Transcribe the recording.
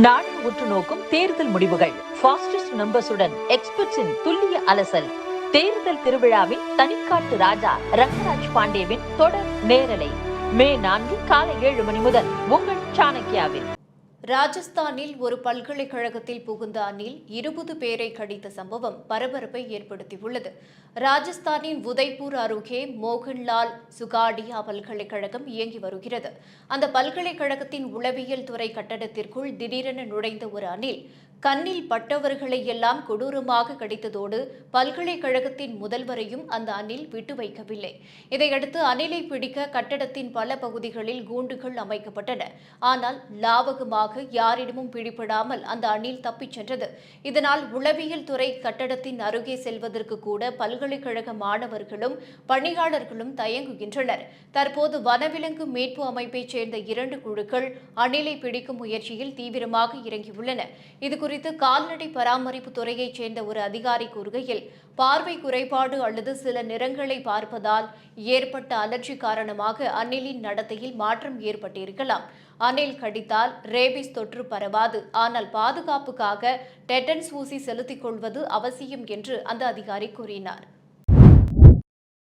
நாடு உற்று நோக்கும் தேர்தல் முடிவுகள் ஃபாஸ்டஸ்ட் நம்பர்ஸுடன் எக்ஸ்பர்ட்ஸின் துல்லிய அலசல். தேர்தல் திருவிழாவின் தனிக்காட்டு ராஜா ரங்கராஜ் பாண்டேவின் தொடர் நேரலை மே 4 காலை 7 மணி முதல் உங்கள் சாணக்கியாவில். ராஜஸ்தானில் ஒரு பல்கலைக்கழகத்தில் புகுந்த அணில் 20 பேரை கடித்த சம்பவம் பரபரப்பை ஏற்படுத்தியுள்ளது. ராஜஸ்தானின் உதய்பூர் அருகே மோகன்லால் சுகாடியா பல்கலைக்கழகம் இயங்கி வருகிறது. அந்த பல்கலைக்கழகத்தின் உளவியல் துறை கட்டடத்திற்குள் திடீரென நுழைந்த ஒரு அணில் கண்ணில் பட்டவர்களை எல்லாம் கொடூரமாக கடித்ததோடு பல்கலைக்கழகத்தின் முதல்வரையும் அந்த அணில் விட்டு வைக்கவில்லை. இதையடுத்து அணிலை பிடிக்க கட்டடத்தின் பல பகுதிகளில் கூண்டுகள் அமைக்கப்பட்டன. ஆனால் லாவகமாக யாரிடமும் பிடிபடாமல் அந்த அணில் தப்பிச் சென்றது. இதனால் உளவியல் துறை கட்டடத்தின் அருகே செல்வதற்கு கூட பல்கலைக்கழக மாணவர்களும் பணியாளர்களும் தயங்குகின்றனர். தற்போது வனவிலங்கு மீட்பு அமைப்பைச் சேர்ந்த 2 குழுக்கள் அணிலை பிடிக்கும் முயற்சியில் தீவிரமாக இறங்கியுள்ளன. இதுகுறித்து கால்நடை பராமரிப்பு துறையைச் சேர்ந்த ஒரு அதிகாரி கூறுகையில், பார்வை குறைபாடு அல்லது சில நிறங்களை பார்ப்பதால் ஏற்பட்ட அலர்ஜி காரணமாக அணிலின் நடத்தையில் மாற்றம் ஏற்பட்டிருக்கலாம். அணில் கடித்தால் ரேபிஸ் தொற்று பரவாது, ஆனால் பாதுகாப்புக்காக டெட்டன்ஸ் ஊசி செலுத்திக் கொள்வது அவசியம் என்று அந்த அதிகாரி கூறினார்.